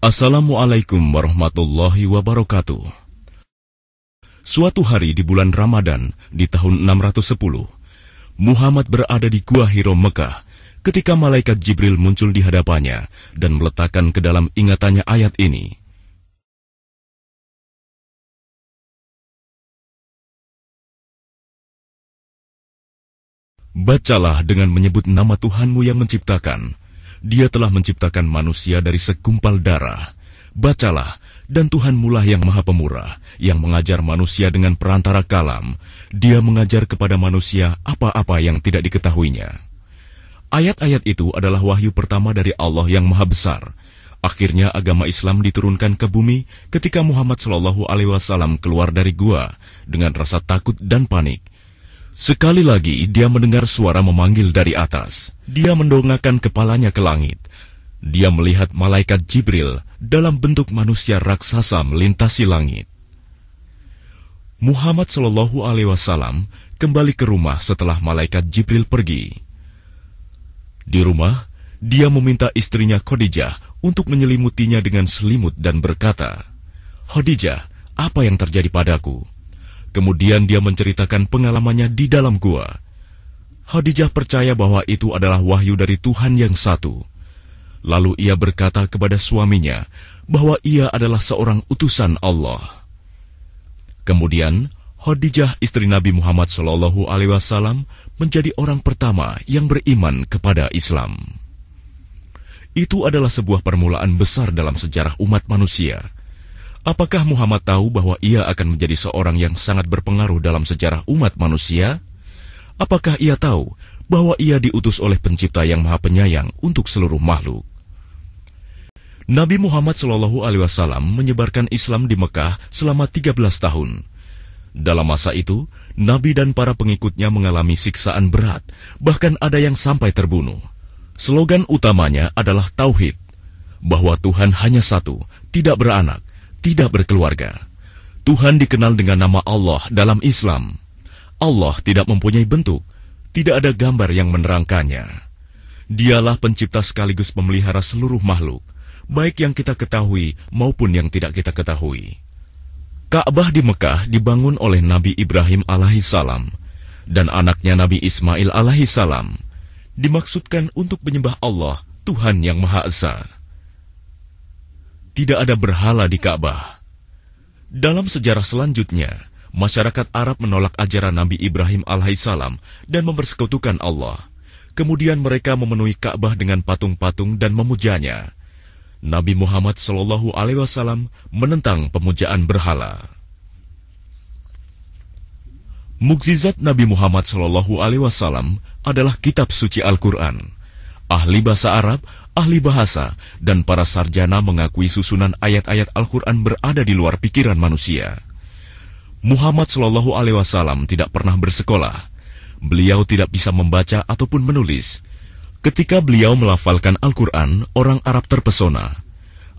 Assalamualaikum warahmatullahi wabarakatuh. Suatu hari di bulan Ramadan di tahun 610, Muhammad berada di Gua Hiro Mekah ketika malaikat Jibril muncul di hadapannya dan meletakkan ke dalam ingatannya ayat ini. Bacalah dengan menyebut nama Tuhanmu yang menciptakan. Dia telah menciptakan manusia dari segumpal darah. Bacalah, dan Tuhanmulah yang Maha Pemurah, yang mengajar manusia dengan perantara kalam. Dia mengajar kepada manusia apa-apa yang tidak diketahuinya. Ayat-ayat itu adalah wahyu pertama dari Allah yang Maha Besar. Akhirnya agama Islam diturunkan ke bumi ketika Muhammad SAW keluar dari gua dengan rasa takut dan panik. Sekali lagi dia mendengar suara memanggil dari atas. Dia mendongakkan kepalanya ke langit. Dia melihat malaikat Jibril dalam bentuk manusia raksasa melintasi langit. Muhammad SAW kembali ke rumah setelah malaikat Jibril pergi. Di rumah, dia meminta istrinya Khadijah untuk menyelimutinya dengan selimut dan berkata, "Khadijah, apa yang terjadi padaku?" Kemudian dia menceritakan pengalamannya di dalam gua. Khadijah percaya bahwa itu adalah wahyu dari Tuhan yang satu. Lalu ia berkata kepada suaminya bahwa ia adalah seorang utusan Allah. Kemudian Khadijah istri Nabi Muhammad SAW menjadi orang pertama yang beriman kepada Islam. Itu adalah sebuah permulaan besar dalam sejarah umat manusia. Apakah Muhammad tahu bahwa ia akan menjadi seorang yang sangat berpengaruh dalam sejarah umat manusia? Apakah ia tahu bahwa ia diutus oleh Pencipta yang Maha Penyayang untuk seluruh makhluk? Nabi Muhammad SAW menyebarkan Islam di Mekah selama 13 tahun. Dalam masa itu, Nabi dan para pengikutnya mengalami siksaan berat, bahkan ada yang sampai terbunuh. Slogan utamanya adalah Tauhid, bahwa Tuhan hanya satu, tidak beranak, tidak berkeluarga. Tuhan dikenal dengan nama Allah dalam Islam. Allah tidak mempunyai bentuk, tidak ada gambar yang menerangkannya. Dialah pencipta sekaligus pemelihara seluruh makhluk, baik yang kita ketahui maupun yang tidak kita ketahui. Ka'bah di Mekah dibangun oleh Nabi Ibrahim alaihissalam dan anaknya Nabi Ismail alaihissalam. Dimaksudkan untuk menyembah Allah, Tuhan yang Maha Esa. Tidak ada berhala di Ka'bah. Dalam sejarah selanjutnya, masyarakat Arab menolak ajaran Nabi Ibrahim alaihissalam dan mempersekutukan Allah. Kemudian mereka memenuhi Ka'bah dengan patung-patung dan memujanya. Nabi Muhammad SAW menentang pemujaan berhala. Mukjizat Nabi Muhammad SAW adalah kitab suci Al-Quran. Ahli bahasa Arab, ahli bahasa, dan para sarjana mengakui susunan ayat-ayat Al-Quran berada di luar pikiran manusia. Muhammad SAW tidak pernah bersekolah. Beliau tidak bisa membaca ataupun menulis. Ketika beliau melafalkan Al-Quran, orang Arab terpesona.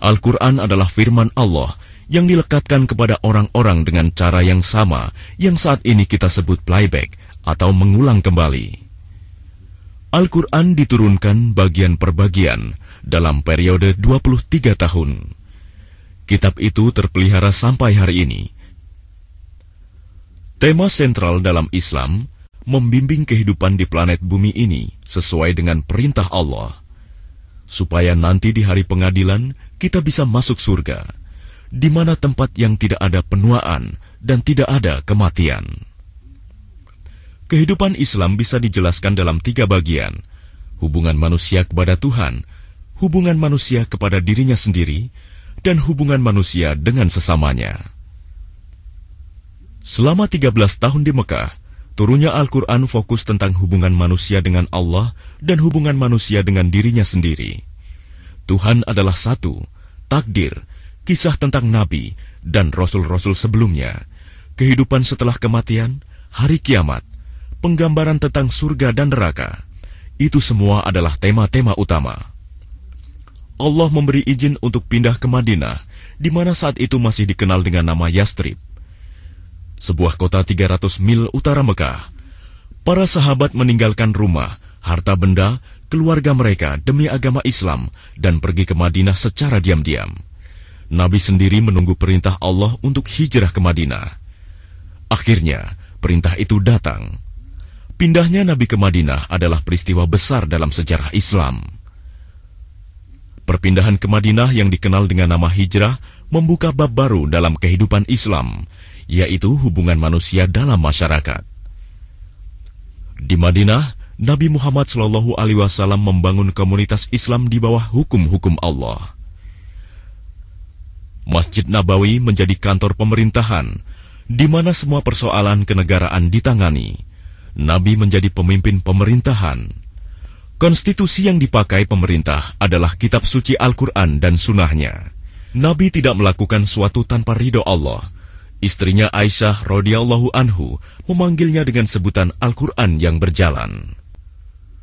Al-Quran adalah firman Allah yang dilekatkan kepada orang-orang dengan cara yang sama yang saat ini kita sebut playback atau mengulang kembali. Al-Quran diturunkan bagian per bagian dalam periode 23 tahun. Kitab itu terpelihara sampai hari ini. Tema sentral dalam Islam membimbing kehidupan di planet bumi ini sesuai dengan perintah Allah, supaya nanti di hari pengadilan kita bisa masuk surga, di mana tempat yang tidak ada penuaan dan tidak ada kematian. Kehidupan Islam bisa dijelaskan dalam 3 bagian: hubungan manusia kepada Tuhan, hubungan manusia kepada dirinya sendiri, dan hubungan manusia dengan sesamanya. Selama 13 tahun di Mekah, turunnya Al-Quran fokus tentang hubungan manusia dengan Allah dan hubungan manusia dengan dirinya sendiri. Tuhan adalah satu, takdir, kisah tentang Nabi dan Rasul-Rasul sebelumnya, kehidupan setelah kematian, hari kiamat, penggambaran tentang surga dan neraka. Itu semua adalah tema-tema utama. Allah memberi izin untuk pindah ke Madinah, di mana saat itu masih dikenal dengan nama Yastrib, sebuah kota 300 mil utara Mekah. Para sahabat meninggalkan rumah, harta benda, keluarga mereka demi agama Islam dan pergi ke Madinah secara diam-diam. Nabi sendiri menunggu perintah Allah untuk hijrah ke Madinah. Akhirnya, perintah itu datang. Pindahnya Nabi ke Madinah adalah peristiwa besar dalam sejarah Islam. Perpindahan ke Madinah yang dikenal dengan nama hijrah membuka bab baru dalam kehidupan Islam, yaitu hubungan manusia dalam masyarakat. Di Madinah, Nabi Muhammad SAW membangun komunitas Islam di bawah hukum-hukum Allah. Masjid Nabawi menjadi kantor pemerintahan, di mana semua persoalan kenegaraan ditangani. Nabi menjadi pemimpin pemerintahan. Konstitusi yang dipakai pemerintah adalah kitab suci Al-Quran dan sunnahnya. Nabi tidak melakukan suatu tanpa ridho Allah. Istrinya Aisyah radhiyallahu anhu memanggilnya dengan sebutan Al-Quran yang berjalan.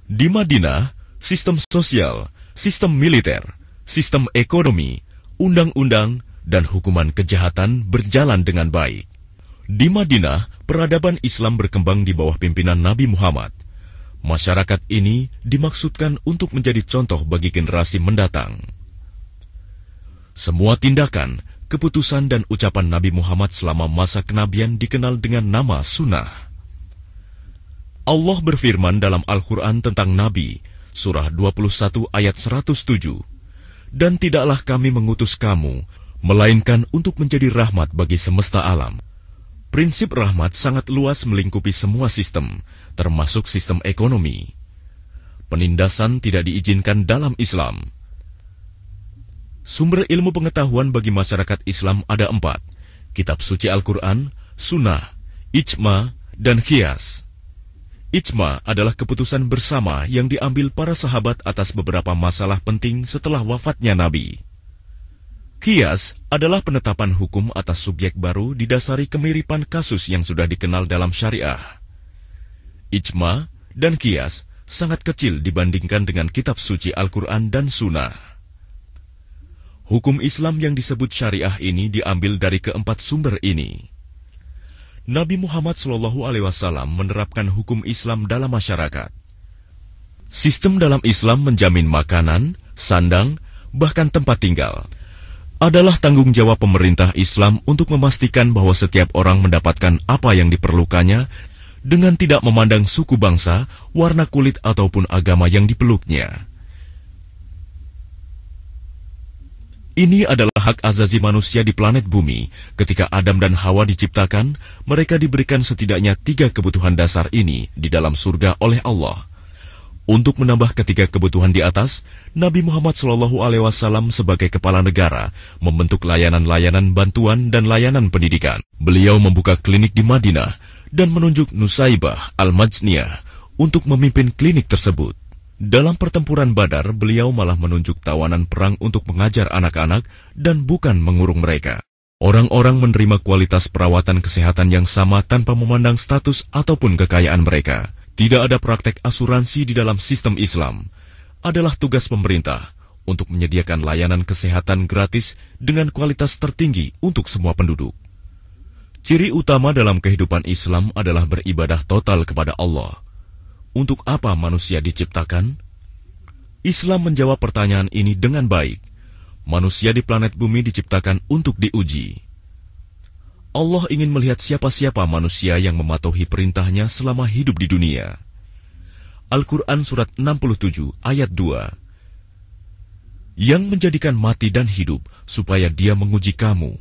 Di Madinah, sistem sosial, sistem militer, sistem ekonomi, undang-undang, dan hukuman kejahatan berjalan dengan baik. Di Madinah, peradaban Islam berkembang di bawah pimpinan Nabi Muhammad. Masyarakat ini dimaksudkan untuk menjadi contoh bagi generasi mendatang. Semua tindakan, keputusan dan ucapan Nabi Muhammad selama masa kenabian dikenal dengan nama sunnah. Allah berfirman dalam Al-Quran tentang Nabi, surah 21 ayat 107, "Dan tidaklah kami mengutus kamu, melainkan untuk menjadi rahmat bagi semesta alam." Prinsip rahmat sangat luas melingkupi semua sistem, termasuk sistem ekonomi. Penindasan tidak diizinkan dalam Islam. Sumber ilmu pengetahuan bagi masyarakat Islam ada 4, kitab suci Al-Quran, sunnah, ijma, dan qiyas. Ijma adalah keputusan bersama yang diambil para sahabat atas beberapa masalah penting setelah wafatnya Nabi. Qiyas adalah penetapan hukum atas subjek baru didasari kemiripan kasus yang sudah dikenal dalam syariah. Ijma dan qiyas sangat kecil dibandingkan dengan kitab suci Al-Quran dan sunnah. Hukum Islam yang disebut syariah ini diambil dari keempat sumber ini. Nabi Muhammad SAW menerapkan hukum Islam dalam masyarakat. Sistem dalam Islam menjamin makanan, sandang, bahkan tempat tinggal. Adalah tanggung jawab pemerintah Islam untuk memastikan bahwa setiap orang mendapatkan apa yang diperlukannya dengan tidak memandang suku bangsa, warna kulit ataupun agama yang dipeluknya. Ini adalah hak azazi manusia di planet bumi. Ketika Adam dan Hawa diciptakan, mereka diberikan setidaknya 3 kebutuhan dasar ini di dalam surga oleh Allah. Untuk menambah ketiga kebutuhan di atas, Nabi Muhammad SAW sebagai kepala negara membentuk layanan-layanan bantuan dan layanan pendidikan. Beliau membuka klinik di Madinah dan menunjuk Nusaibah al-Majniyah untuk memimpin klinik tersebut. Dalam pertempuran Badar, beliau malah menunjuk tawanan perang untuk mengajar anak-anak dan bukan mengurung mereka. Orang-orang menerima kualitas perawatan kesehatan yang sama tanpa memandang status ataupun kekayaan mereka. Tidak ada praktek asuransi di dalam sistem Islam. Adalah tugas pemerintah untuk menyediakan layanan kesehatan gratis dengan kualitas tertinggi untuk semua penduduk. Ciri utama dalam kehidupan Islam adalah beribadah total kepada Allah. Untuk apa manusia diciptakan? Islam menjawab pertanyaan ini dengan baik. Manusia di planet bumi diciptakan untuk diuji. Allah ingin melihat siapa-siapa manusia yang mematuhi perintahnya selama hidup di dunia. Al-Quran Surat 67 ayat 2. Yang menjadikan mati dan hidup supaya dia menguji kamu.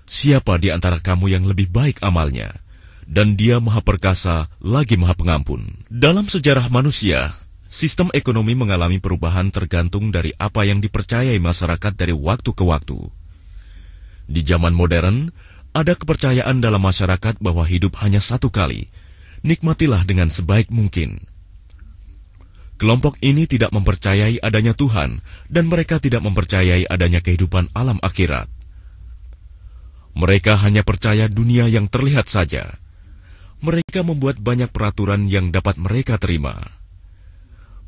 Siapa di antara kamu yang lebih baik amalnya? Dan dia maha perkasa lagi maha pengampun. Dalam sejarah manusia, sistem ekonomi mengalami perubahan tergantung dari apa yang dipercayai masyarakat dari waktu ke waktu. Di zaman modern, ada kepercayaan dalam masyarakat bahwa hidup hanya satu kali. Nikmatilah dengan sebaik mungkin. Kelompok ini tidak mempercayai adanya Tuhan, dan mereka tidak mempercayai adanya kehidupan alam akhirat. Mereka hanya percaya dunia yang terlihat saja. Mereka membuat banyak peraturan yang dapat mereka terima.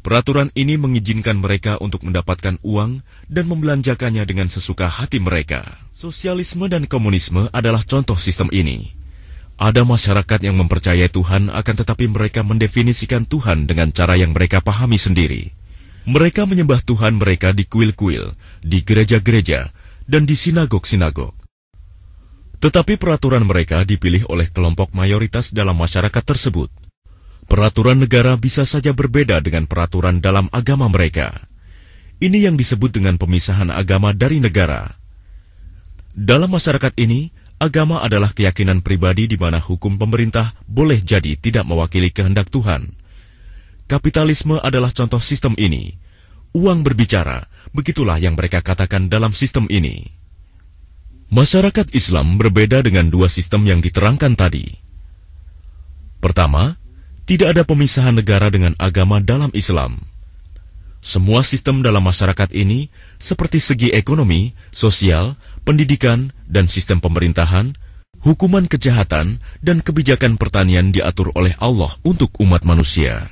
Peraturan ini mengizinkan mereka untuk mendapatkan uang dan membelanjakannya dengan sesuka hati mereka. Sosialisme dan komunisme adalah contoh sistem ini. Ada masyarakat yang mempercayai Tuhan, akan tetapi mereka mendefinisikan Tuhan dengan cara yang mereka pahami sendiri. Mereka menyembah Tuhan mereka di kuil-kuil, di gereja-gereja, dan di sinagog-sinagog. Tetapi peraturan mereka dipilih oleh kelompok mayoritas dalam masyarakat tersebut. Peraturan negara bisa saja berbeda dengan peraturan dalam agama mereka. Ini yang disebut dengan pemisahan agama dari negara. Dalam masyarakat ini, agama adalah keyakinan pribadi di mana hukum pemerintah boleh jadi tidak mewakili kehendak Tuhan. Kapitalisme adalah contoh sistem ini. Uang berbicara, begitulah yang mereka katakan dalam sistem ini. Masyarakat Islam berbeda dengan dua sistem yang diterangkan tadi. Pertama, tidak ada pemisahan negara dengan agama dalam Islam. Semua sistem dalam masyarakat ini, seperti segi ekonomi, sosial, pendidikan, dan sistem pemerintahan, hukuman kejahatan, dan kebijakan pertanian diatur oleh Allah untuk umat manusia.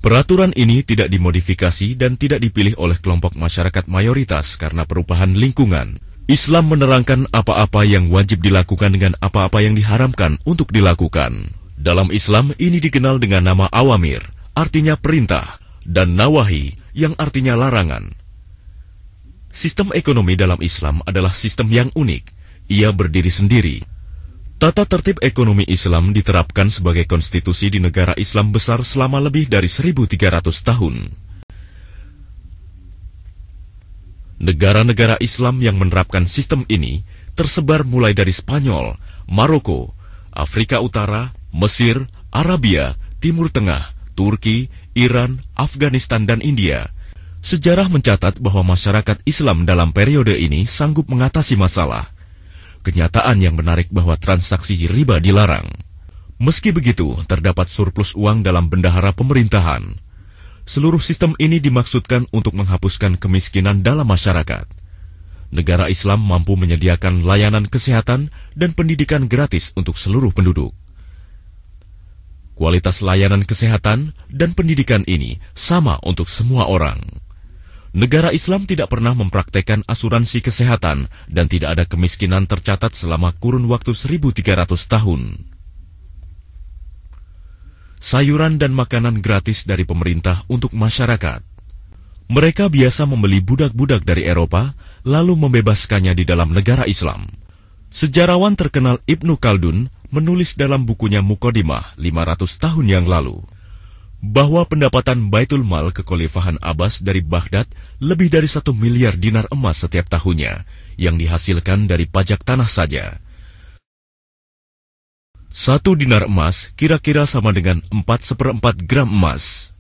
Peraturan ini tidak dimodifikasi dan tidak dipilih oleh kelompok masyarakat mayoritas karena perubahan lingkungan. Islam menerangkan apa-apa yang wajib dilakukan dengan apa-apa yang diharamkan untuk dilakukan. Dalam Islam ini dikenal dengan nama awamir, artinya perintah, dan nawahi, yang artinya larangan. Sistem ekonomi dalam Islam adalah sistem yang unik. Ia berdiri sendiri. Tata tertib ekonomi Islam diterapkan sebagai konstitusi di negara Islam besar selama lebih dari 1.300 tahun. Negara-negara Islam yang menerapkan sistem ini tersebar mulai dari Spanyol, Maroko, Afrika Utara, Mesir, Arabia, Timur Tengah, Turki, Iran, Afghanistan, dan India. Sejarah mencatat bahwa masyarakat Islam dalam periode ini sanggup mengatasi masalah. Kenyataan yang menarik bahwa transaksi riba dilarang. Meski begitu, terdapat surplus uang dalam bendahara pemerintahan. Seluruh sistem ini dimaksudkan untuk menghapuskan kemiskinan dalam masyarakat. Negara Islam mampu menyediakan layanan kesehatan dan pendidikan gratis untuk seluruh penduduk. Kualitas layanan kesehatan dan pendidikan ini sama untuk semua orang. Negara Islam tidak pernah mempraktekkan asuransi kesehatan dan tidak ada kemiskinan tercatat selama kurun waktu 1.300 tahun. Sayuran dan makanan gratis dari pemerintah untuk masyarakat. Mereka biasa membeli budak-budak dari Eropa, lalu membebaskannya di dalam negara Islam. Sejarawan terkenal Ibnu Khaldun menulis dalam bukunya Muqaddimah 500 tahun yang lalu, bahwa pendapatan Baitul Mal Kekhalifahan Abbas dari Baghdad lebih dari 1 miliar dinar emas setiap tahunnya, yang dihasilkan dari pajak tanah saja. 1 dinar emas kira-kira sama dengan 4/4 gram emas.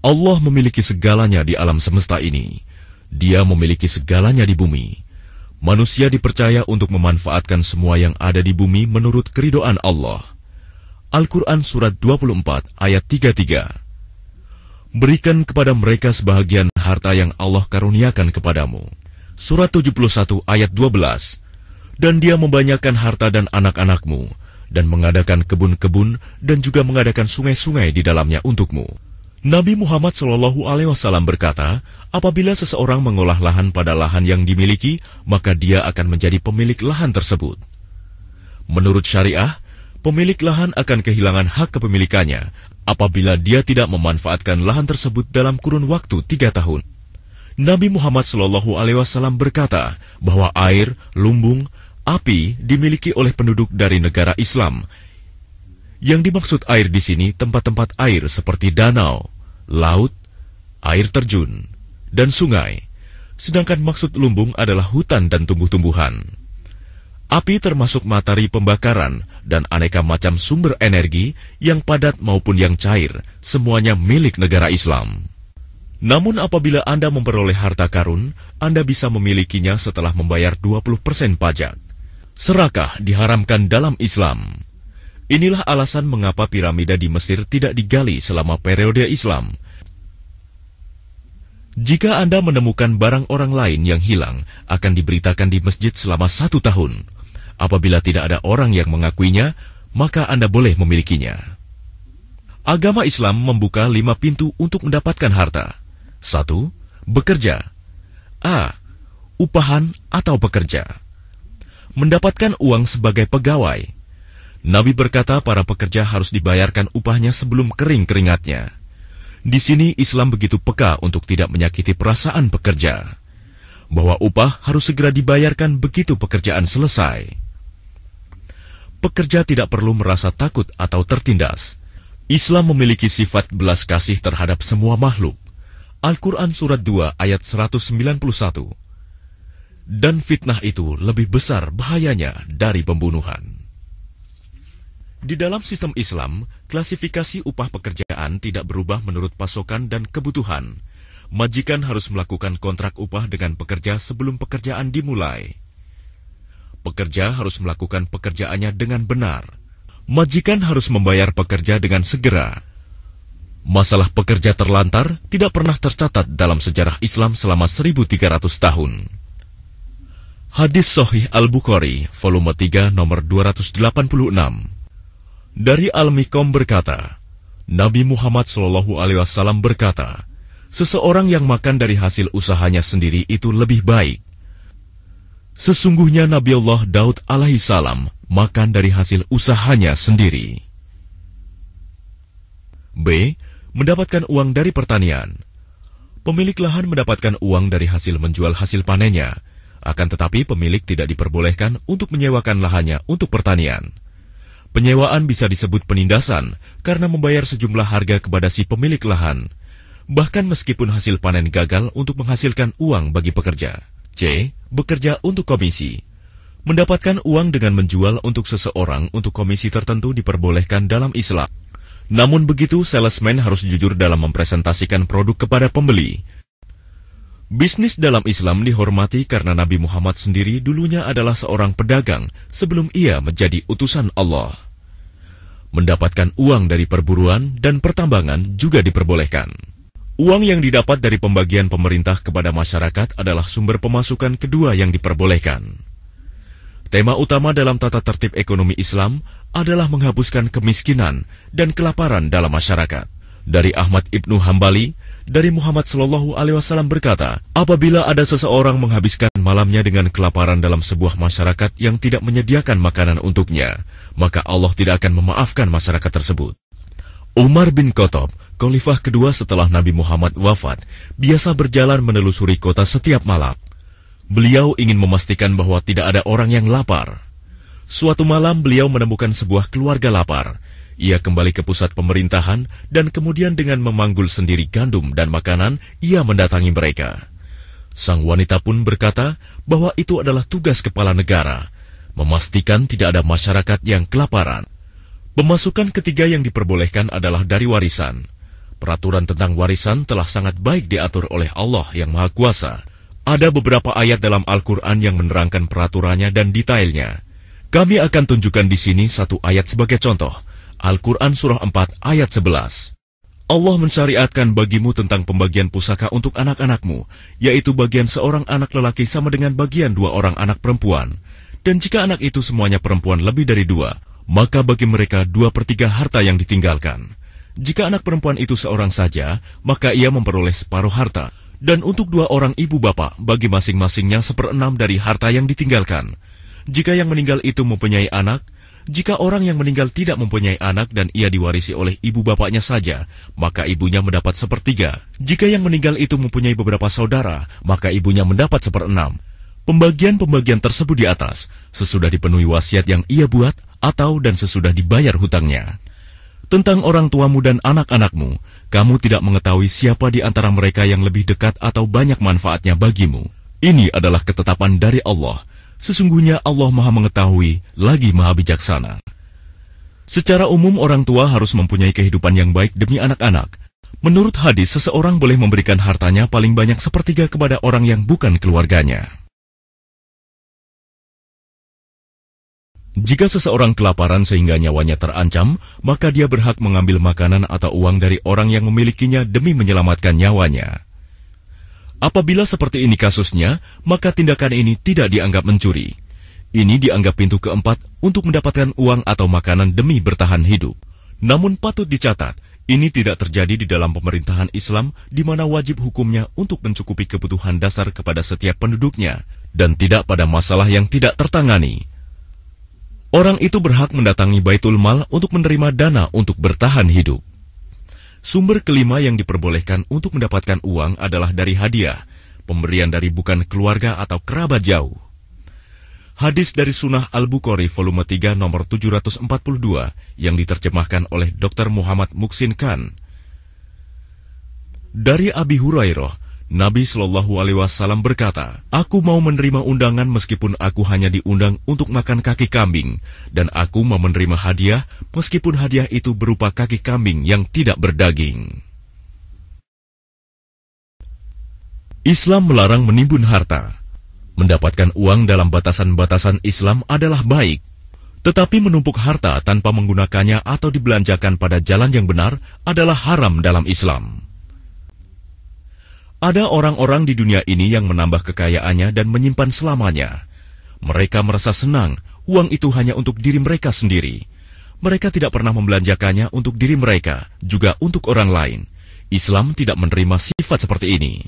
Allah memiliki segalanya di alam semesta ini. Dia memiliki segalanya di bumi. Manusia dipercaya untuk memanfaatkan semua yang ada di bumi menurut keridhaan Allah. Al-Quran Surat 24 ayat 33. Berikan kepada mereka sebahagian harta yang Allah karuniakan kepadamu. Surat 71 ayat 12. Dan dia membanyakan harta dan anak-anakmu, dan mengadakan kebun-kebun, dan juga mengadakan sungai-sungai di dalamnya untukmu. Nabi Muhammad SAW berkata, apabila seseorang mengolah lahan pada lahan yang dimiliki, maka dia akan menjadi pemilik lahan tersebut. Menurut syariah, pemilik lahan akan kehilangan hak kepemilikannya apabila dia tidak memanfaatkan lahan tersebut dalam kurun waktu 3 tahun. Nabi Muhammad SAW berkata bahwa air, lumbung, api dimiliki oleh penduduk dari negara Islam. Yang dimaksud air di sini tempat-tempat air seperti danau, laut, air terjun, dan sungai. Sedangkan maksud lumbung adalah hutan dan tumbuh-tumbuhan. Api termasuk materi pembakaran dan aneka macam sumber energi yang padat maupun yang cair, semuanya milik negara Islam. Namun apabila Anda memperoleh harta karun, Anda bisa memilikinya setelah membayar 20% pajak. Serakah diharamkan dalam Islam. Inilah alasan mengapa piramida di Mesir tidak digali selama periode Islam. Jika Anda menemukan barang orang lain yang hilang, akan diberitakan di masjid selama 1 tahun. Apabila tidak ada orang yang mengakuinya, maka Anda boleh memilikinya. Agama Islam membuka 5 pintu untuk mendapatkan harta. 1. Bekerja. A. Upahan atau pekerja. Mendapatkan uang sebagai pegawai. Nabi berkata para pekerja harus dibayarkan upahnya sebelum kering keringatnya. Di sini Islam begitu peka untuk tidak menyakiti perasaan pekerja, bahwa upah harus segera dibayarkan begitu pekerjaan selesai. Pekerja tidak perlu merasa takut atau tertindas. Islam memiliki sifat belas kasih terhadap semua makhluk. Al-Quran Surat 2 ayat 191. Dan fitnah itu lebih besar bahayanya dari pembunuhan. Di dalam sistem Islam, klasifikasi upah pekerjaan tidak berubah menurut pasokan dan kebutuhan. Majikan harus melakukan kontrak upah dengan pekerja sebelum pekerjaan dimulai. Pekerja harus melakukan pekerjaannya dengan benar. Majikan harus membayar pekerja dengan segera. Masalah pekerja terlantar tidak pernah tercatat dalam sejarah Islam selama 1300 tahun. Hadis Sahih Al-Bukhari, volume 3, nomor 286. Dari Al-Miqam berkata, Nabi Muhammad SAW berkata, seseorang yang makan dari hasil usahanya sendiri itu lebih baik. Sesungguhnya Nabi Allah Daud alaihissalam makan dari hasil usahanya sendiri. B. Mendapatkan uang dari pertanian. Pemilik lahan mendapatkan uang dari hasil menjual hasil panennya, akan tetapi pemilik tidak diperbolehkan untuk menyewakan lahannya untuk pertanian. Penyewaan bisa disebut penindasan karena membayar sejumlah harga kepada si pemilik lahan, bahkan meskipun hasil panen gagal untuk menghasilkan uang bagi pekerja. C. Bekerja untuk komisi. Mendapatkan uang dengan menjual untuk seseorang untuk komisi tertentu diperbolehkan dalam Islam. Namun begitu, salesman harus jujur dalam mempresentasikan produk kepada pembeli. Bisnis dalam Islam dihormati karena Nabi Muhammad sendiri dulunya adalah seorang pedagang sebelum ia menjadi utusan Allah. Mendapatkan uang dari perburuan dan pertambangan juga diperbolehkan. Uang yang didapat dari pembagian pemerintah kepada masyarakat adalah sumber pemasukan kedua yang diperbolehkan. Tema utama dalam tata tertib ekonomi Islam adalah menghapuskan kemiskinan dan kelaparan dalam masyarakat. Dari Ahmad Ibnu Hambali, dari Muhammad SAW berkata, apabila ada seseorang menghabiskan malamnya dengan kelaparan dalam sebuah masyarakat yang tidak menyediakan makanan untuknya, maka Allah tidak akan memaafkan masyarakat tersebut. Umar bin Khattab, khalifah kedua setelah Nabi Muhammad wafat, biasa berjalan menelusuri kota setiap malam. Beliau ingin memastikan bahwa tidak ada orang yang lapar. Suatu malam beliau menemukan sebuah keluarga lapar. Ia kembali ke pusat pemerintahan dan kemudian dengan memanggul sendiri gandum dan makanan, ia mendatangi mereka. Sang wanita pun berkata bahwa itu adalah tugas kepala negara, memastikan tidak ada masyarakat yang kelaparan. Pemasukan ketiga yang diperbolehkan adalah dari warisan. Peraturan tentang warisan telah sangat baik diatur oleh Allah yang Maha Kuasa. Ada beberapa ayat dalam Al-Quran yang menerangkan peraturannya dan detailnya. Kami akan tunjukkan di sini satu ayat sebagai contoh. Al-Quran Surah 4 ayat 11. Allah mensyariatkan bagimu tentang pembagian pusaka untuk anak-anakmu, yaitu bagian seorang anak lelaki sama dengan bagian dua orang anak perempuan. Dan jika anak itu semuanya perempuan lebih dari dua, maka bagi mereka 2/3 harta yang ditinggalkan. Jika anak perempuan itu seorang saja, maka ia memperoleh separuh harta. Dan untuk dua orang ibu bapak, bagi masing-masingnya 1/6 dari harta yang ditinggalkan. Jika yang meninggal itu mempunyai anak, jika orang yang meninggal tidak mempunyai anak dan ia diwarisi oleh ibu bapaknya saja, maka ibunya mendapat 1/3. Jika yang meninggal itu mempunyai beberapa saudara, maka ibunya mendapat 1/6. Pembagian-pembagian tersebut di atas, sesudah dipenuhi wasiat yang ia buat, atau dan sesudah dibayar hutangnya. Tentang orang tuamu dan anak-anakmu, kamu tidak mengetahui siapa di antara mereka yang lebih dekat atau banyak manfaatnya bagimu. Ini adalah ketetapan dari Allah. Sesungguhnya Allah Maha Mengetahui, lagi Maha Bijaksana. Secara umum orang tua harus mempunyai kehidupan yang baik demi anak-anak. Menurut hadis, seseorang boleh memberikan hartanya paling banyak 1/3 kepada orang yang bukan keluarganya. Jika seseorang kelaparan sehingga nyawanya terancam, maka dia berhak mengambil makanan atau uang dari orang yang memilikinya demi menyelamatkan nyawanya. Apabila seperti ini kasusnya, maka tindakan ini tidak dianggap mencuri. Ini dianggap pintu keempat untuk mendapatkan uang atau makanan demi bertahan hidup. Namun patut dicatat, ini tidak terjadi di dalam pemerintahan Islam di mana wajib hukumnya untuk mencukupi kebutuhan dasar kepada setiap penduduknya, dan tidak pada masalah yang tidak tertangani. Orang itu berhak mendatangi Baitul Mal untuk menerima dana untuk bertahan hidup. Sumber kelima yang diperbolehkan untuk mendapatkan uang adalah dari hadiah, pemberian dari bukan keluarga atau kerabat jauh. Hadis dari Sunnah Al-Bukhari volume 3 nomor 742 yang diterjemahkan oleh Dr. Muhammad Muksin Khan. Dari Abi Hurairah, Nabi Shallallahu Alaihi Wasallam berkata, "Aku mau menerima undangan meskipun aku hanya diundang untuk makan kaki kambing, dan aku mau menerima hadiah meskipun hadiah itu berupa kaki kambing yang tidak berdaging." Islam melarang menimbun harta. Mendapatkan uang dalam batasan-batasan Islam adalah baik, tetapi menumpuk harta tanpa menggunakannya atau dibelanjakan pada jalan yang benar adalah haram dalam Islam. Ada orang-orang di dunia ini yang menambah kekayaannya dan menyimpan selamanya. Mereka merasa senang uang itu hanya untuk diri mereka sendiri. Mereka tidak pernah membelanjakannya untuk diri mereka, juga untuk orang lain. Islam tidak menerima sifat seperti ini.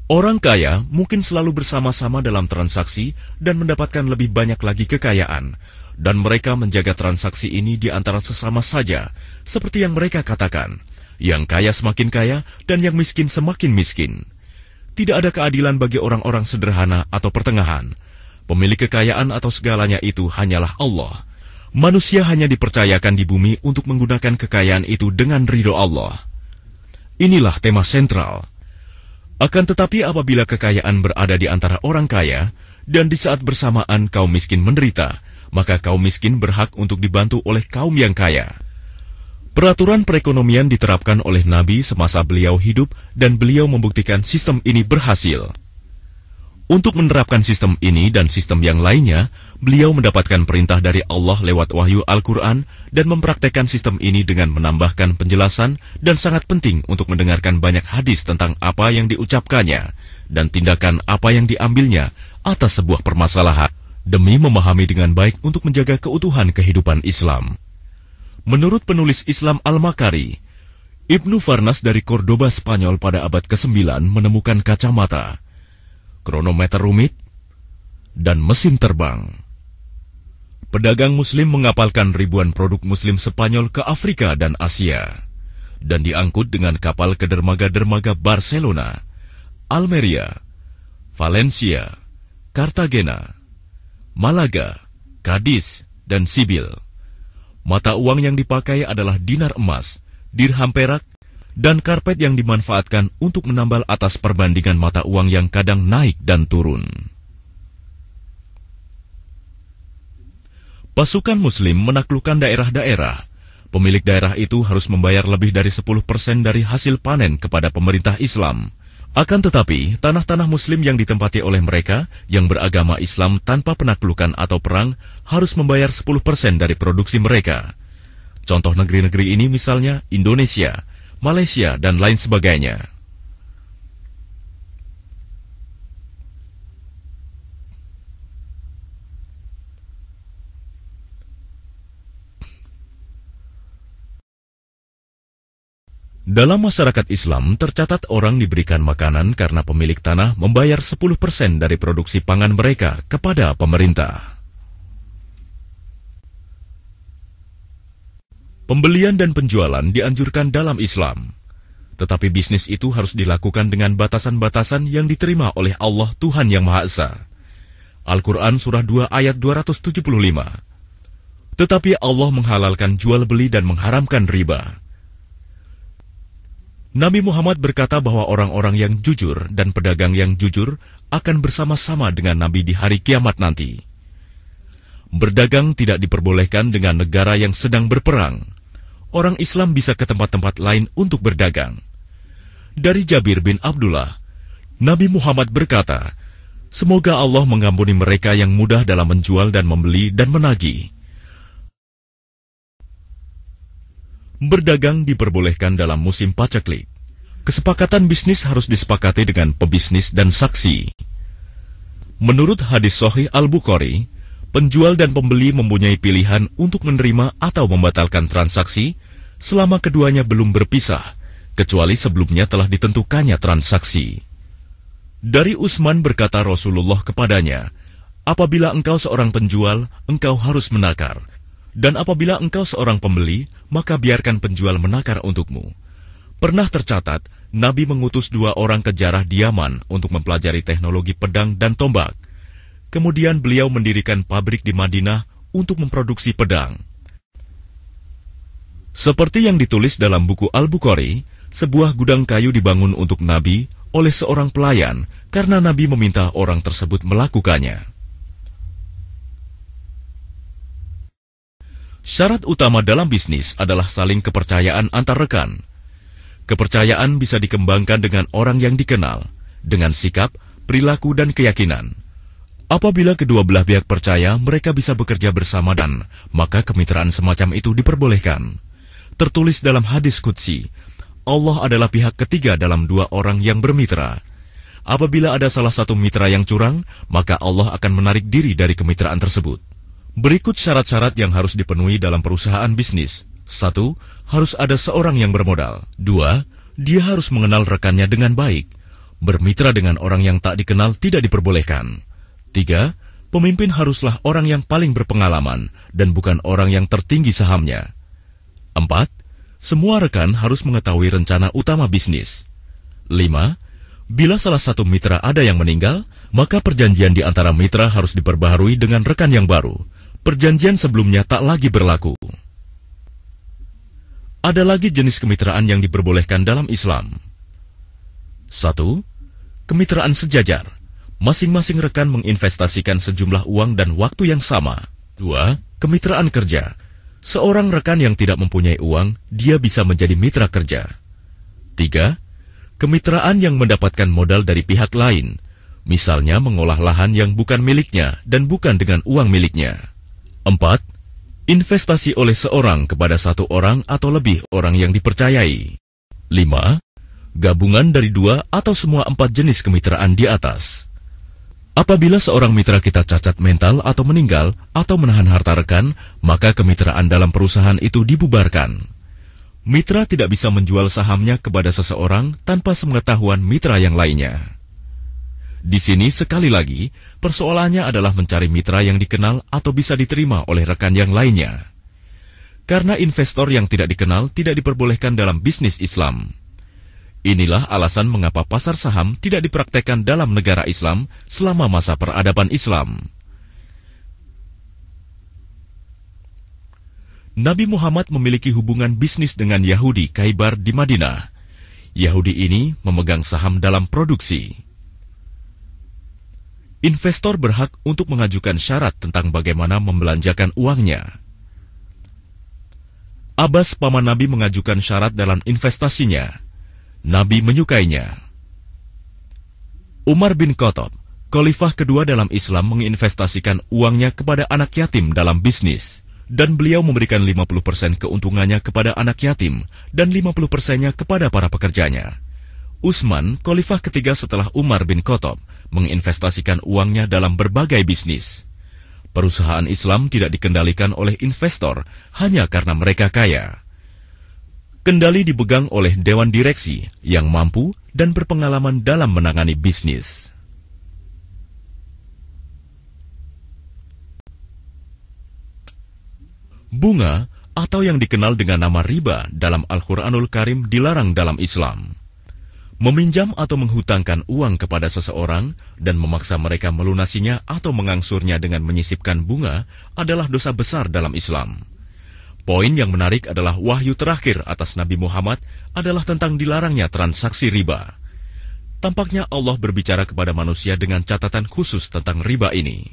Orang kaya mungkin selalu bersama-sama dalam transaksi dan mendapatkan lebih banyak lagi kekayaan, dan mereka menjaga transaksi ini di antara sesama saja, seperti yang mereka katakan, yang kaya semakin kaya dan yang miskin semakin miskin. Tidak ada keadilan bagi orang-orang sederhana atau pertengahan. Pemilik kekayaan atau segalanya itu hanyalah Allah. Manusia hanya dipercayakan di bumi untuk menggunakan kekayaan itu dengan ridho Allah. Inilah tema sentral. Akan tetapi apabila kekayaan berada di antara orang kaya, dan di saat bersamaan kaum miskin menderita, maka kaum miskin berhak untuk dibantu oleh kaum yang kaya. Peraturan perekonomian diterapkan oleh Nabi semasa beliau hidup dan beliau membuktikan sistem ini berhasil. Untuk menerapkan sistem ini dan sistem yang lainnya, beliau mendapatkan perintah dari Allah lewat wahyu Al-Quran dan mempraktekkan sistem ini dengan menambahkan penjelasan dan sangat penting untuk mendengarkan banyak hadis tentang apa yang diucapkannya dan tindakan apa yang diambilnya atas sebuah permasalahan demi memahami dengan baik untuk menjaga keutuhan kehidupan Islam. Menurut penulis Islam Al-Makari, Ibnu Farnas dari Cordoba, Spanyol pada abad ke-9 menemukan kacamata, kronometer rumit, dan mesin terbang. Pedagang Muslim mengapalkan ribuan produk Muslim Spanyol ke Afrika dan Asia, dan diangkut dengan kapal ke dermaga-dermaga Barcelona, Almeria, Valencia, Cartagena, Malaga, Cadiz, dan Sibil. Mata uang yang dipakai adalah dinar emas, dirham perak, dan karpet yang dimanfaatkan untuk menambal atas perbandingan mata uang yang kadang naik dan turun. Pasukan Muslim menaklukkan daerah-daerah. Pemilik daerah itu harus membayar lebih dari 10% dari hasil panen kepada pemerintah Islam. Akan tetapi, tanah-tanah Muslim yang ditempati oleh mereka yang beragama Islam tanpa penaklukan atau perang harus membayar 10% dari produksi mereka. Contoh negeri-negeri ini misalnya Indonesia, Malaysia, dan lain sebagainya. Dalam masyarakat Islam, tercatat orang diberikan makanan karena pemilik tanah membayar 10% dari produksi pangan mereka kepada pemerintah. Pembelian dan penjualan dianjurkan dalam Islam, tetapi bisnis itu harus dilakukan dengan batasan-batasan yang diterima oleh Allah Tuhan Yang Maha Esa. Al-Quran Surah 2 ayat 275. Tetapi Allah menghalalkan jual beli dan mengharamkan riba. Nabi Muhammad berkata bahwa orang-orang yang jujur dan pedagang yang jujur akan bersama-sama dengan Nabi di hari kiamat nanti. Berdagang tidak diperbolehkan dengan negara yang sedang berperang. Orang Islam bisa ke tempat-tempat lain untuk berdagang. Dari Jabir bin Abdullah, Nabi Muhammad berkata, "Semoga Allah mengampuni mereka yang mudah dalam menjual dan membeli dan menagih." Berdagang diperbolehkan dalam musim paceklik. Kesepakatan bisnis harus disepakati dengan pebisnis dan saksi. Menurut hadis Sahih Al-Bukhari, penjual dan pembeli mempunyai pilihan untuk menerima atau membatalkan transaksi selama keduanya belum berpisah, kecuali sebelumnya telah ditentukannya transaksi. Dari Utsman berkata Rasulullah kepadanya, "Apabila engkau seorang penjual, engkau harus menakar, Dan apabila engkau seorang pembeli, maka biarkan penjual menakar untukmu. Pernah tercatat, Nabi mengutus 2 orang ke Jarrah di Yaman untuk mempelajari teknologi pedang dan tombak. Kemudian beliau mendirikan pabrik di Madinah untuk memproduksi pedang. Seperti yang ditulis dalam buku Al-Bukhari, sebuah gudang kayu dibangun untuk Nabi oleh seorang pelayan karena Nabi meminta orang tersebut melakukannya. Syarat utama dalam bisnis adalah saling kepercayaan antar rekan. Kepercayaan bisa dikembangkan dengan orang yang dikenal, dengan sikap, perilaku, dan keyakinan. Apabila kedua belah pihak percaya, mereka bisa bekerja bersama dan maka kemitraan semacam itu diperbolehkan. Tertulis dalam hadis qudsi, Allah adalah pihak ketiga dalam 2 orang yang bermitra. Apabila ada salah satu mitra yang curang, maka Allah akan menarik diri dari kemitraan tersebut. Berikut syarat-syarat yang harus dipenuhi dalam perusahaan bisnis. 1. Harus ada seorang yang bermodal. 2. Dia harus mengenal rekannya dengan baik. Bermitra dengan orang yang tak dikenal tidak diperbolehkan. 3. Pemimpin haruslah orang yang paling berpengalaman dan bukan orang yang tertinggi sahamnya. 4. Semua rekan harus mengetahui rencana utama bisnis. 5. Bila salah satu mitra ada yang meninggal, maka perjanjian di antara mitra harus diperbaharui dengan rekan yang baru. Perjanjian sebelumnya tak lagi berlaku. Ada lagi jenis kemitraan yang diperbolehkan dalam Islam. 1. Kemitraan sejajar. Masing-masing rekan menginvestasikan sejumlah uang dan waktu yang sama. 2. Kemitraan kerja. Seorang rekan yang tidak mempunyai uang, dia bisa menjadi mitra kerja. 3. Kemitraan yang mendapatkan modal dari pihak lain. Misalnya mengolah lahan yang bukan miliknya dan bukan dengan uang miliknya. 4. Investasi oleh seorang kepada 1 orang atau lebih orang yang dipercayai. 5. Gabungan dari 2 atau semua 4 jenis kemitraan di atas. Apabila seorang mitra kita cacat mental atau meninggal atau menahan harta rekan, maka kemitraan dalam perusahaan itu dibubarkan. Mitra tidak bisa menjual sahamnya kepada seseorang tanpa sepengetahuan mitra yang lainnya. Di sini sekali lagi, persoalannya adalah mencari mitra yang dikenal atau bisa diterima oleh rekan yang lainnya. Karena investor yang tidak dikenal tidak diperbolehkan dalam bisnis Islam. Inilah alasan mengapa pasar saham tidak dipraktekkan dalam negara Islam selama masa peradaban Islam. Nabi Muhammad memiliki hubungan bisnis dengan Yahudi Khaybar di Madinah. Yahudi ini memegang saham dalam produksi. Investor berhak untuk mengajukan syarat tentang bagaimana membelanjakan uangnya. Abbas, paman Nabi, mengajukan syarat dalam investasinya. Nabi menyukainya. Umar bin Khattab, khalifah kedua dalam Islam, menginvestasikan uangnya kepada anak yatim dalam bisnis, dan beliau memberikan 50% keuntungannya kepada anak yatim dan 50%-nya kepada para pekerjanya. Utsman, khalifah ketiga setelah Umar bin Khattab, menginvestasikan uangnya dalam berbagai bisnis. Perusahaan Islam tidak dikendalikan oleh investor hanya karena mereka kaya. Kendali dipegang oleh dewan direksi yang mampu dan berpengalaman dalam menangani bisnis. Bunga atau yang dikenal dengan nama riba dalam Al-Quranul Karim dilarang dalam Islam. Meminjam atau menghutangkan uang kepada seseorang dan memaksa mereka melunasinya atau mengangsurnya dengan menyisipkan bunga adalah dosa besar dalam Islam. Poin yang menarik adalah wahyu terakhir atas Nabi Muhammad adalah tentang dilarangnya transaksi riba. Tampaknya Allah berbicara kepada manusia dengan catatan khusus tentang riba ini.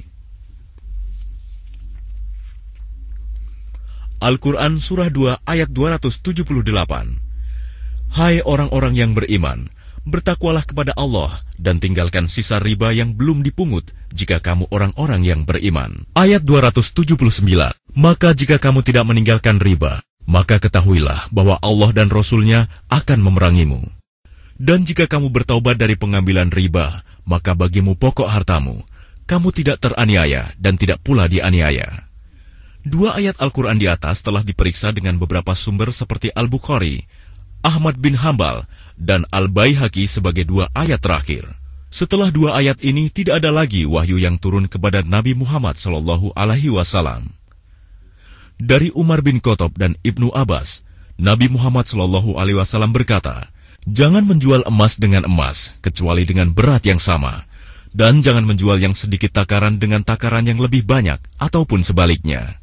Al-Quran Surah 2 ayat 278. Hai orang-orang yang beriman, bertakwalah kepada Allah dan tinggalkan sisa riba yang belum dipungut jika kamu orang-orang yang beriman. Ayat 279. Maka jika kamu tidak meninggalkan riba, maka ketahuilah bahwa Allah dan Rasul-Nya akan memerangimu. Dan jika kamu bertaubat dari pengambilan riba, maka bagimu pokok hartamu. Kamu tidak teraniaya dan tidak pula dianiaya. Dua ayat Al-Quran di atas telah diperiksa dengan beberapa sumber seperti Al-Bukhari, Ahmad bin Hambal, dan Al-Baihaqi sebagai dua ayat terakhir. Setelah dua ayat ini tidak ada lagi wahyu yang turun kepada Nabi Muhammad SAW. Dari Umar bin Khattab dan Ibnu Abbas, Nabi Muhammad SAW berkata, "Jangan menjual emas dengan emas, kecuali dengan berat yang sama. Dan jangan menjual yang sedikit takaran dengan takaran yang lebih banyak, ataupun sebaliknya.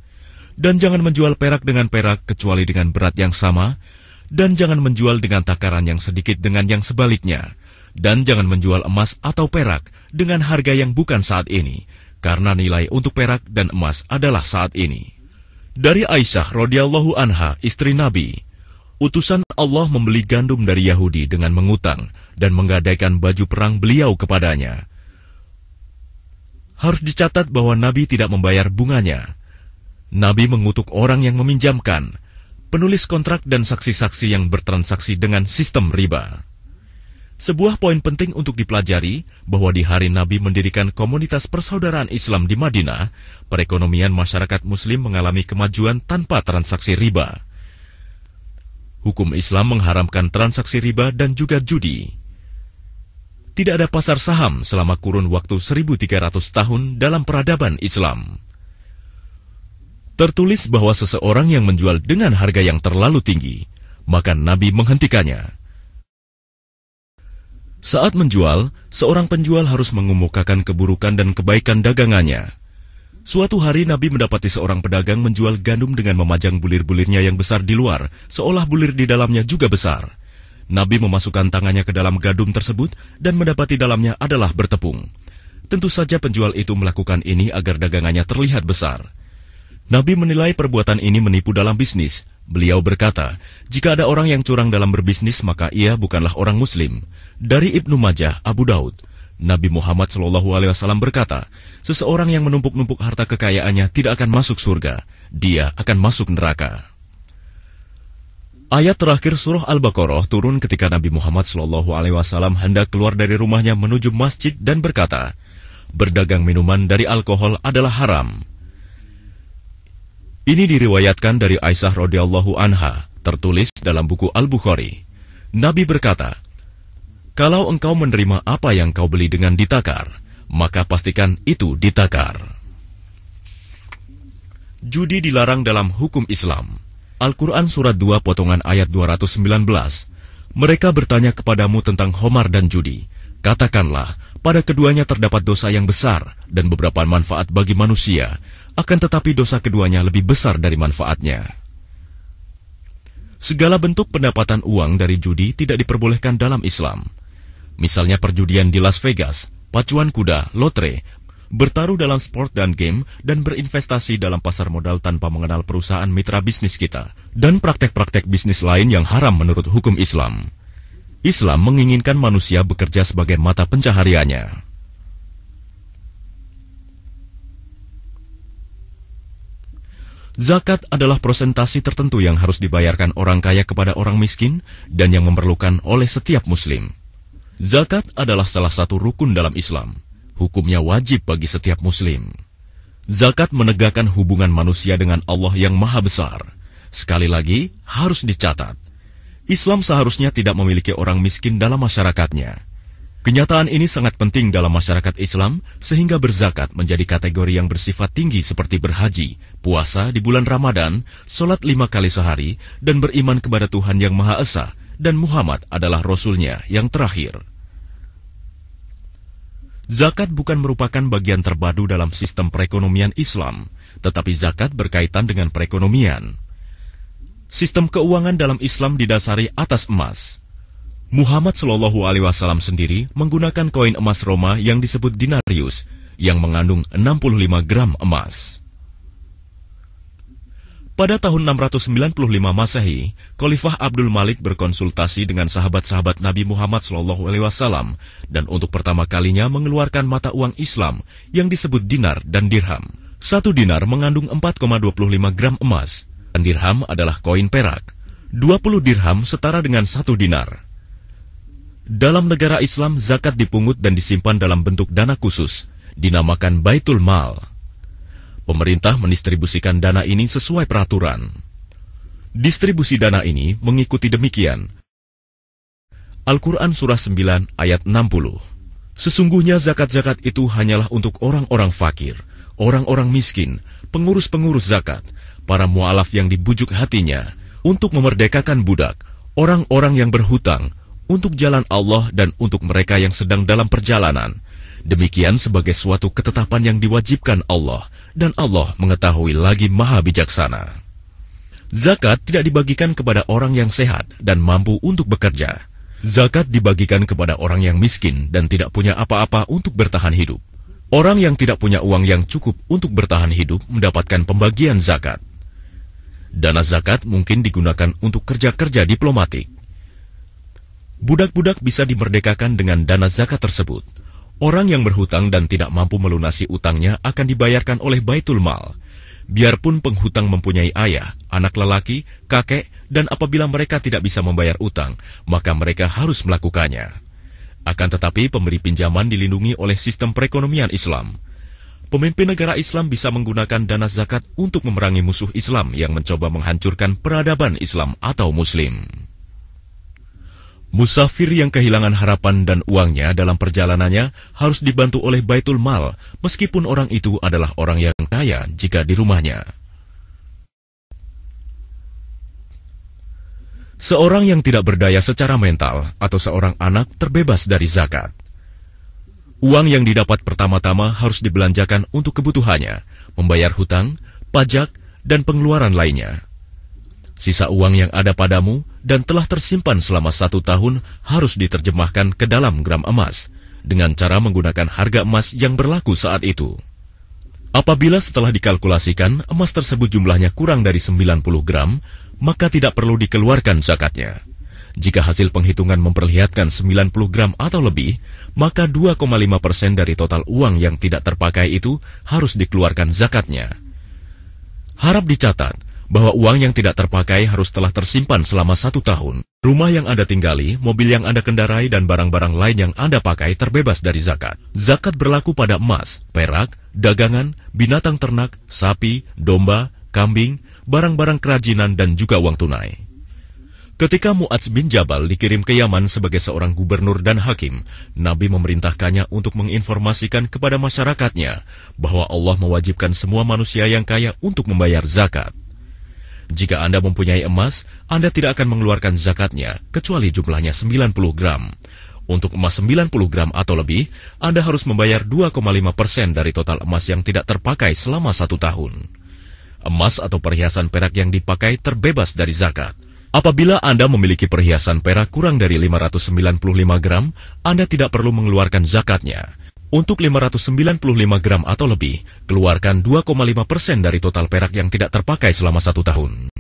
Dan jangan menjual perak dengan perak, kecuali dengan berat yang sama. Dan jangan menjual dengan takaran yang sedikit dengan yang sebaliknya. Dan jangan menjual emas atau perak dengan harga yang bukan saat ini, karena nilai untuk perak dan emas adalah saat ini." Dari Aisyah radhiyallahu anha, istri Nabi, utusan Allah membeli gandum dari Yahudi dengan mengutang dan menggadaikan baju perang beliau kepadanya. Harus dicatat bahwa Nabi tidak membayar bunganya. Nabi mengutuk orang yang meminjamkan, penulis kontrak dan saksi-saksi yang bertransaksi dengan sistem riba. Sebuah poin penting untuk dipelajari bahwa di hari Nabi mendirikan komunitas persaudaraan Islam di Madinah, perekonomian masyarakat Muslim mengalami kemajuan tanpa transaksi riba. Hukum Islam mengharamkan transaksi riba dan juga judi. Tidak ada pasar saham selama kurun waktu 1300 tahun dalam peradaban Islam. Tertulis bahwa seseorang yang menjual dengan harga yang terlalu tinggi, maka Nabi menghentikannya. Saat menjual, seorang penjual harus mengemukakan keburukan dan kebaikan dagangannya. Suatu hari Nabi mendapati seorang pedagang menjual gandum dengan memajang bulir-bulirnya yang besar di luar, seolah bulir di dalamnya juga besar. Nabi memasukkan tangannya ke dalam gandum tersebut dan mendapati dalamnya adalah bertepung. Tentu saja penjual itu melakukan ini agar dagangannya terlihat besar. Nabi menilai perbuatan ini menipu dalam bisnis. Beliau berkata, jika ada orang yang curang dalam berbisnis, maka ia bukanlah orang Muslim. Dari Ibnu Majah, Abu Daud, Nabi Muhammad SAW berkata, seseorang yang menumpuk-numpuk harta kekayaannya tidak akan masuk surga, dia akan masuk neraka. Ayat terakhir surah Al-Baqarah turun ketika Nabi Muhammad SAW hendak keluar dari rumahnya menuju masjid dan berkata, berdagang minuman dari alkohol adalah haram. Ini diriwayatkan dari Aisyah radhiyallahu anha, tertulis dalam buku Al-Bukhari. Nabi berkata, kalau engkau menerima apa yang kau beli dengan ditakar, maka pastikan itu ditakar. Judi dilarang dalam hukum Islam. Al-Quran Surat 2 potongan ayat 219. Mereka bertanya kepadamu tentang khamar dan judi. Katakanlah, pada keduanya terdapat dosa yang besar dan beberapa manfaat bagi manusia, akan tetapi dosa keduanya lebih besar dari manfaatnya. Segala bentuk pendapatan uang dari judi tidak diperbolehkan dalam Islam. Misalnya perjudian di Las Vegas, pacuan kuda, lotre, bertaruh dalam sport dan game, dan berinvestasi dalam pasar modal tanpa mengenal perusahaan mitra bisnis kita, dan praktek-praktek bisnis lain yang haram menurut hukum Islam. Islam menginginkan manusia bekerja sebagai mata pencahariannya. Zakat adalah prosentasi tertentu yang harus dibayarkan orang kaya kepada orang miskin dan yang memerlukan oleh setiap muslim. Zakat adalah salah satu rukun dalam Islam. Hukumnya wajib bagi setiap muslim. Zakat menegakkan hubungan manusia dengan Allah yang maha besar. Sekali lagi, harus dicatat, Islam seharusnya tidak memiliki orang miskin dalam masyarakatnya. Kenyataan ini sangat penting dalam masyarakat Islam, sehingga berzakat menjadi kategori yang bersifat tinggi seperti berhaji, puasa di bulan Ramadan, sholat 5 kali sehari, dan beriman kepada Tuhan yang Maha Esa, dan Muhammad adalah Rasul-Nya yang terakhir. Zakat bukan merupakan bagian terpadu dalam sistem perekonomian Islam, tetapi zakat berkaitan dengan perekonomian. Sistem keuangan dalam Islam didasari atas emas. Muhammad SAW sendiri menggunakan koin emas Roma yang disebut dinarius, yang mengandung 65 gram emas. Pada tahun 695 Masehi, Khalifah Abdul Malik berkonsultasi dengan sahabat-sahabat Nabi Muhammad SAW dan untuk pertama kalinya mengeluarkan mata uang Islam yang disebut dinar dan dirham. Satu dinar mengandung 4,25 gram emas, dan dirham adalah koin perak. 20 dirham setara dengan 1 dinar. Dalam negara Islam, zakat dipungut dan disimpan dalam bentuk dana khusus, dinamakan Baitul Mal. Pemerintah mendistribusikan dana ini sesuai peraturan. Distribusi dana ini mengikuti demikian. Al-Quran Surah 9 ayat 60. Sesungguhnya zakat-zakat itu hanyalah untuk orang-orang fakir, orang-orang miskin, pengurus-pengurus zakat, para mu'alaf yang dibujuk hatinya untuk memerdekakan budak, orang-orang yang berhutang, untuk jalan Allah dan untuk mereka yang sedang dalam perjalanan. Demikian sebagai suatu ketetapan yang diwajibkan Allah, dan Allah mengetahui lagi Maha Bijaksana. Zakat tidak dibagikan kepada orang yang sehat dan mampu untuk bekerja. Zakat dibagikan kepada orang yang miskin dan tidak punya apa-apa untuk bertahan hidup. Orang yang tidak punya uang yang cukup untuk bertahan hidup mendapatkan pembagian zakat. Dana zakat mungkin digunakan untuk kerja-kerja diplomatik. Budak-budak bisa dimerdekakan dengan dana zakat tersebut. Orang yang berhutang dan tidak mampu melunasi utangnya akan dibayarkan oleh Baitul Mal. Biarpun penghutang mempunyai ayah, anak lelaki, kakek, dan apabila mereka tidak bisa membayar utang, maka mereka harus melakukannya. Akan tetapi pemberi pinjaman dilindungi oleh sistem perekonomian Islam. Pemimpin negara Islam bisa menggunakan dana zakat untuk memerangi musuh Islam yang mencoba menghancurkan peradaban Islam atau Muslim. Musafir yang kehilangan harapan dan uangnya dalam perjalanannya harus dibantu oleh Baitul Mal, meskipun orang itu adalah orang yang kaya jika di rumahnya. Seorang yang tidak berdaya secara mental atau seorang anak terbebas dari zakat. Uang yang didapat pertama-tama harus dibelanjakan untuk kebutuhannya, membayar hutang, pajak, dan pengeluaran lainnya. Sisa uang yang ada padamu dan telah tersimpan selama 1 tahun harus diterjemahkan ke dalam gram emas, dengan cara menggunakan harga emas yang berlaku saat itu. Apabila setelah dikalkulasikan emas tersebut jumlahnya kurang dari 90 gram, maka tidak perlu dikeluarkan zakatnya. Jika hasil penghitungan memperlihatkan 90 gram atau lebih, maka 2,5% dari total uang yang tidak terpakai itu harus dikeluarkan zakatnya. Harap dicatat bahwa uang yang tidak terpakai harus telah tersimpan selama 1 tahun. Rumah yang Anda tinggali, mobil yang Anda kendarai, dan barang-barang lain yang Anda pakai terbebas dari zakat. Zakat berlaku pada emas, perak, dagangan, binatang ternak, sapi, domba, kambing, barang-barang kerajinan, dan juga uang tunai. Ketika Mu'adz bin Jabal dikirim ke Yaman sebagai seorang gubernur dan hakim, Nabi memerintahkannya untuk menginformasikan kepada masyarakatnya bahwa Allah mewajibkan semua manusia yang kaya untuk membayar zakat. Jika Anda mempunyai emas, Anda tidak akan mengeluarkan zakatnya, kecuali jumlahnya 90 gram. Untuk emas 90 gram atau lebih, Anda harus membayar 2,5% dari total emas yang tidak terpakai selama 1 tahun. Emas atau perhiasan perak yang dipakai terbebas dari zakat. Apabila Anda memiliki perhiasan perak kurang dari 595 gram, Anda tidak perlu mengeluarkan zakatnya. Untuk 595 gram atau lebih, keluarkan 2,5% dari total perak yang tidak terpakai selama 1 tahun.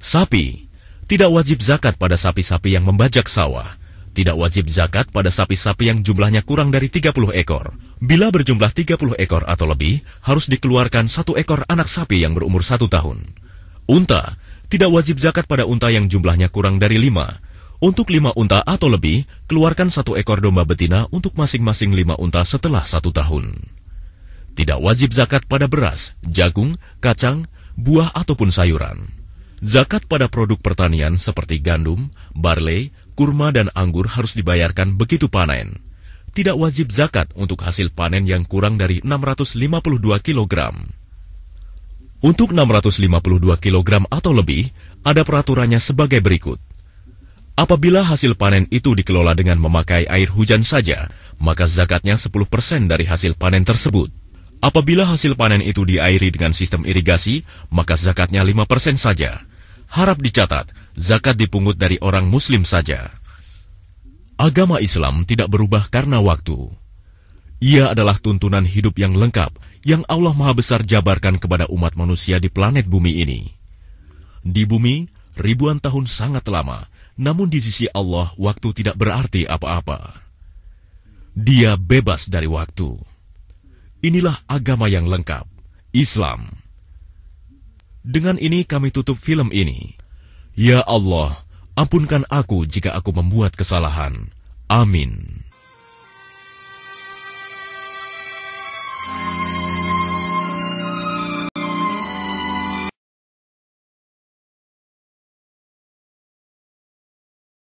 Sapi. Tidak wajib zakat pada sapi-sapi yang membajak sawah. Tidak wajib zakat pada sapi-sapi yang jumlahnya kurang dari 30 ekor. Bila berjumlah 30 ekor atau lebih, harus dikeluarkan 1 ekor anak sapi yang berumur 1 tahun. Unta. Tidak wajib zakat pada unta yang jumlahnya kurang dari 5. Untuk 5 unta atau lebih, keluarkan 1 ekor domba betina untuk masing-masing 5 unta setelah 1 tahun. Tidak wajib zakat pada beras, jagung, kacang, buah ataupun sayuran. Zakat pada produk pertanian seperti gandum, barley, kurma dan anggur harus dibayarkan begitu panen. Tidak wajib zakat untuk hasil panen yang kurang dari 652 kg. Untuk 652 kg atau lebih, ada peraturannya sebagai berikut. Apabila hasil panen itu dikelola dengan memakai air hujan saja, maka zakatnya 10% dari hasil panen tersebut. Apabila hasil panen itu diairi dengan sistem irigasi, maka zakatnya 5% saja. Harap dicatat, zakat dipungut dari orang Muslim saja. Agama Islam tidak berubah karena waktu. Ia adalah tuntunan hidup yang lengkap yang Allah Maha Besar jabarkan kepada umat manusia di planet bumi ini. Di bumi, ribuan tahun sangat lama, namun di sisi Allah waktu tidak berarti apa-apa. Dia bebas dari waktu. Inilah agama yang lengkap, Islam. Dengan ini kami tutup film ini. Ya Allah, ampunkan aku jika aku membuat kesalahan. Amin.